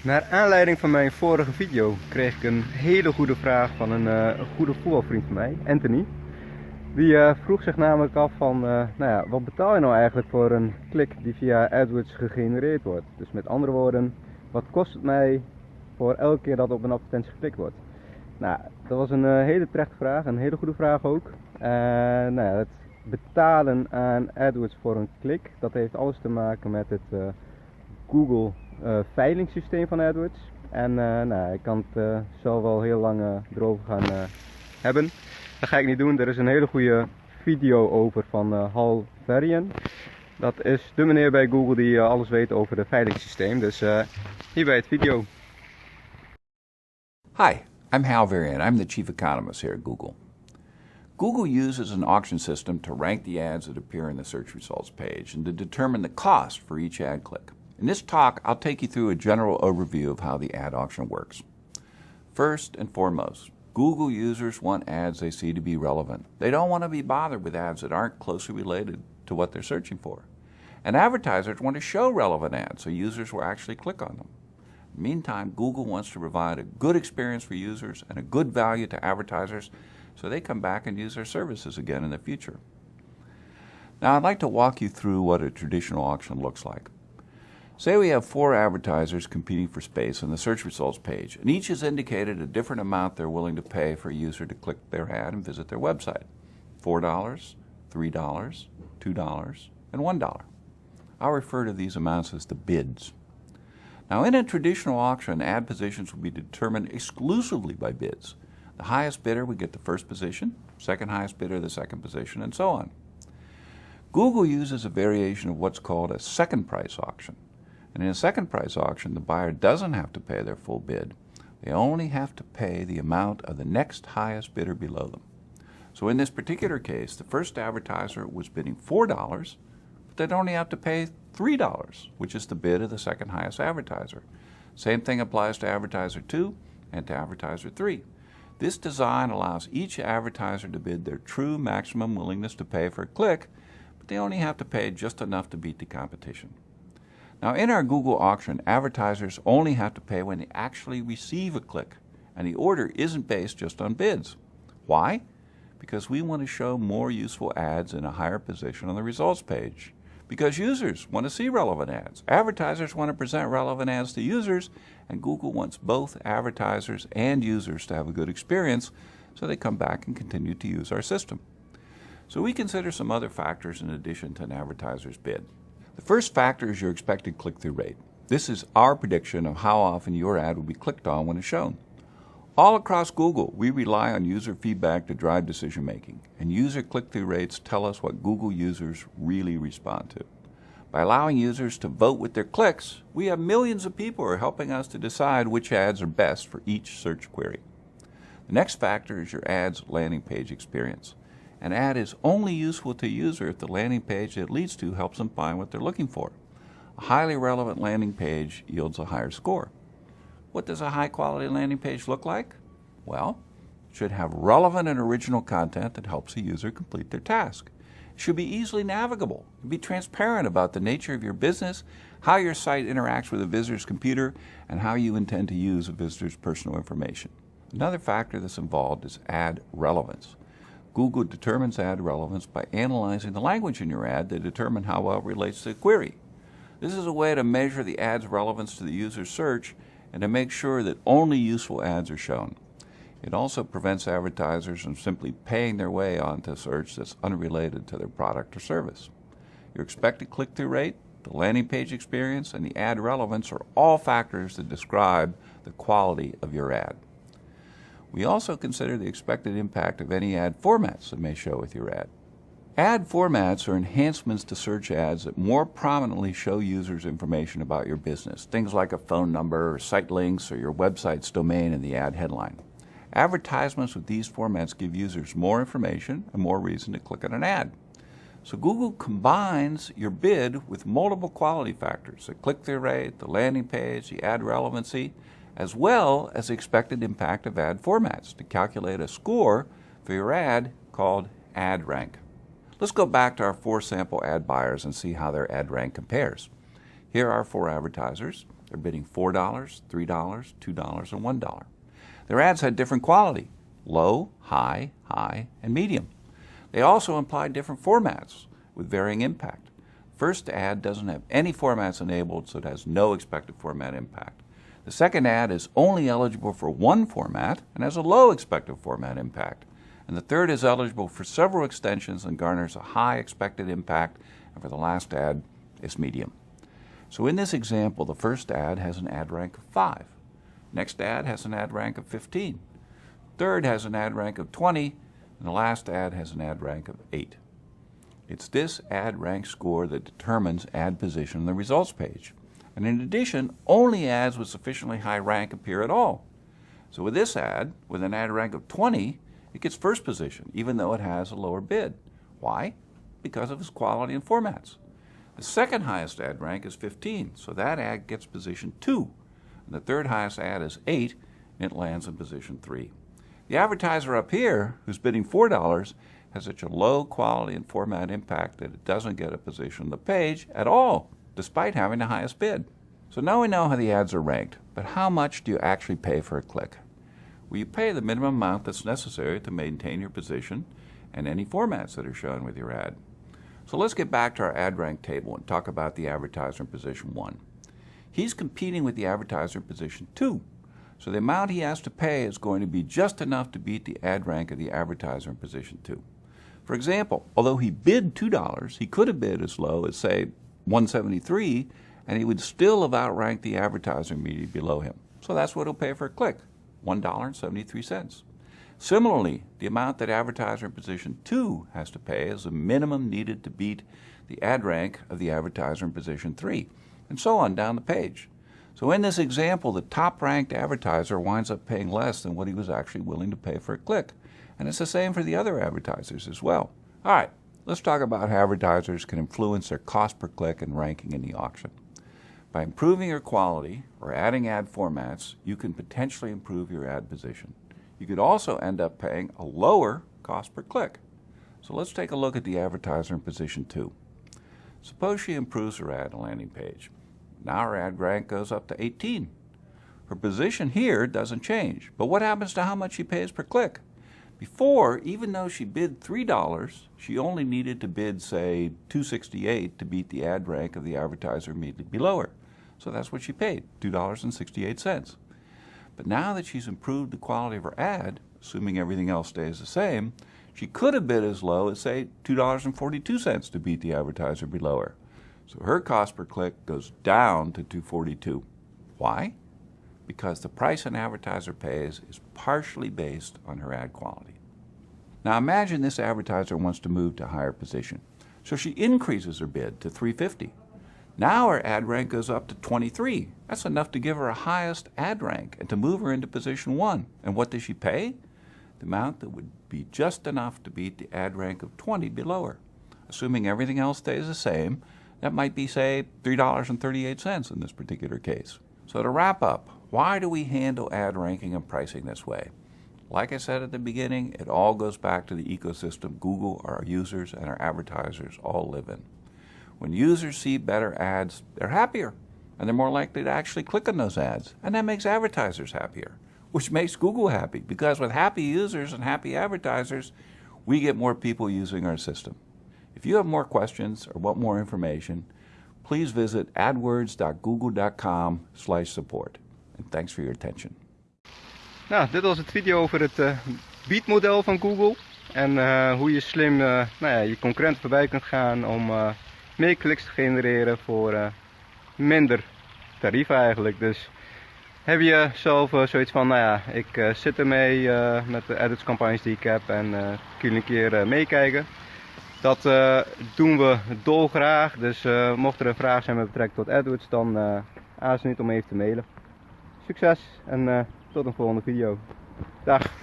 Naar aanleiding van mijn vorige video kreeg ik een hele goede vraag van een goede voetbalvriend van mij, Anthony. Die vroeg zich namelijk af van, nou ja, wat betaal je nou eigenlijk voor een klik die via AdWords gegenereerd wordt? Dus met andere woorden, wat kost het mij voor elke keer dat op een advertentie geklikt wordt? Nou, dat was een hele terechte vraag, een hele goede vraag ook. Nou ja, het betalen aan AdWords voor een klik, dat heeft alles te maken met het Google veilingssysteem van AdWords. En nou, ik kan het zo wel heel lang erover gaan hebben. Dat ga ik niet doen. Er is een hele goede video over van Hal Varian. Dat is de meneer bij Google die alles weet over het veilingssysteem. Dus hierbij het video. Hi, I'm Hal Varian. I'm the chief economist here at Google. Google uses an auction system to rank the ads that appear in the search results page and to determine the cost for each ad click. In this talk, I'll take you through a general overview of how the ad auction works. First and foremost, Google users want ads they see to be relevant. They don't want to be bothered with ads that aren't closely related to what they're searching for. And advertisers want to show relevant ads so users will actually click on them. Meantime, Google wants to provide a good experience for users and a good value to advertisers so they come back and use their services again in the future. Now, I'd like to walk you through what a traditional auction looks like. Say we have 4 advertisers competing for space on the search results page, and each has indicated a different amount they're willing to pay for a user to click their ad and visit their website. $4, $3, $2, and $1. I'll refer to these amounts as the bids. Now, in a traditional auction, ad positions will be determined exclusively by bids. The highest bidder would get the first position, second highest bidder the second position, and so on. Google uses a variation of what's called a second price auction. And in a second price auction, the buyer doesn't have to pay their full bid. They only have to pay the amount of the next highest bidder below them. So in this particular case, the first advertiser was bidding $4, but they'd only have to pay $3, which is the bid of the second highest advertiser. Same thing applies to advertiser 2 and to advertiser 3. This design allows each advertiser to bid their true maximum willingness to pay for a click, but they only have to pay just enough to beat the competition. Now, in our Google auction, advertisers only have to pay when they actually receive a click, and the order isn't based just on bids. Why? Because we want to show more useful ads in a higher position on the results page. Because users want to see relevant ads. Advertisers want to present relevant ads to users, and Google wants both advertisers and users to have a good experience, so they come back and continue to use our system. So we consider some other factors in addition to an advertiser's bid. The first factor is your expected click-through rate. This is our prediction of how often your ad will be clicked on when it's shown. All across Google, we rely on user feedback to drive decision-making, and user click-through rates tell us what Google users really respond to. By allowing users to vote with their clicks, we have millions of people who are helping us to decide which ads are best for each search query. The next factor is your ad's landing page experience. An ad is only useful to a user if the landing page it leads to helps them find what they're looking for. A highly relevant landing page yields a higher score. What does a high-quality landing page look like? Well, it should have relevant and original content that helps a user complete their task. It should be easily navigable and be transparent about the nature of your business, how your site interacts with a visitor's computer, and how you intend to use a visitor's personal information. Another factor that's involved is ad relevance. Google determines ad relevance by analyzing the language in your ad to determine how well it relates to the query. This is a way to measure the ad's relevance to the user's search and to make sure that only useful ads are shown. It also prevents advertisers from simply paying their way onto search that's unrelated to their product or service. Your expected click-through rate, the landing page experience, and the ad relevance are all factors that describe the quality of your ad. We also consider the expected impact of any ad formats that may show with your ad. Ad formats are enhancements to search ads that more prominently show users information about your business, things like a phone number or site links or your website's domain in the ad headline. Advertisements with these formats give users more information and more reason to click on an ad. So Google combines your bid with multiple quality factors, the click-through rate, the landing page, the ad relevancy, as well as the expected impact of ad formats to calculate a score for your ad called ad rank. Let's go back to our 4 sample ad buyers and see how their ad rank compares. Here are 4 advertisers. They're bidding $4, $3, $2, and $1. Their ads had different quality: low, high, high, and medium. They also implied different formats with varying impact. First ad doesn't have any formats enabled, so it has no expected format impact. The second ad is only eligible for one format and has a low expected format impact. And the third is eligible for several extensions and garners a high expected impact, and for the last ad, it's medium. So in this example, the first ad has an ad rank of 5. Next ad has an ad rank of 15. Third has an ad rank of 20, and the last ad has an ad rank of 8. It's this ad rank score that determines ad position on the results page. And in addition, only ads with sufficiently high rank appear at all. So with this ad, with an ad rank of 20, it gets first position, even though it has a lower bid. Why? Because of its quality and formats. The second highest ad rank is 15, so that ad gets position 2. And the third highest ad is 8, and it lands in position 3. The advertiser up here, who's bidding $4, has such a low quality and format impact that it doesn't get a position on the page at all, despite having the highest bid. So now we know how the ads are ranked, but how much do you actually pay for a click? Well, you pay the minimum amount that's necessary to maintain your position and any formats that are shown with your ad. So let's get back to our ad rank table and talk about the advertiser in position 1. He's competing with the advertiser in position 2. So the amount he has to pay is going to be just enough to beat the ad rank of the advertiser in position 2. For example, although he bid $2, he could have bid as low as, say, $1.73, and he would still have outranked the advertiser immediately below him. So that's what he'll pay for a click, $1.73. Similarly, the amount that advertiser in position 2 has to pay is the minimum needed to beat the ad rank of the advertiser in position 3, and so on down the page. So in this example, the top-ranked advertiser winds up paying less than what he was actually willing to pay for a click. And it's the same for the other advertisers as well. All right, let's talk about how advertisers can influence their cost per click and ranking in the auction. By improving your quality or adding ad formats, you can potentially improve your ad position. You could also end up paying a lower cost per click. So let's take a look at the advertiser in position 2. Suppose she improves her ad on landing page. Now her ad rank goes up to 18. Her position here doesn't change, but what happens to how much she pays per click? Before, even though she bid $3, she only needed to bid, say, $2.68 to beat the ad rank of the advertiser immediately below her. So that's what she paid, $2.68. But now that she's improved the quality of her ad, assuming everything else stays the same, she could have bid as low as, say, $2.42 to beat the advertiser below her. So her cost per click goes down to $2.42. Why? Because the price an advertiser pays is partially based on her ad quality. Now imagine this advertiser wants to move to a higher position. So she increases her bid to $3.50. Now her ad rank goes up to 23. That's enough to give her a highest ad rank and to move her into position 1. And what does she pay? The amount that would be just enough to beat the ad rank of 20 below her. Assuming everything else stays the same, that might be, say, $3.38 in this particular case. So to wrap up, why do we handle ad ranking and pricing this way? Like I said at the beginning, it all goes back to the ecosystem Google, our users, and our advertisers all live in. When users see better ads, they're happier, and they're more likely to actually click on those ads, and that makes advertisers happier, which makes Google happy, because with happy users and happy advertisers, we get more people using our system. If you have more questions or want more information, please visit adwords.google.com/support. And thanks for your attention. Nou, dit was het video over het biedmodel van Google. En hoe je slim je concurrenten voorbij kunt gaan om meer kliks te genereren voor minder tarief eigenlijk. Dus heb je zelf zoiets van, ik zit ermee met de AdWords campagnes die ik heb en kun je een keer meekijken. Dat doen we dolgraag, dus mocht er een vraag zijn met betrekking tot AdWords, dan aarzel niet om even te mailen. Succes en tot een volgende video. Dag!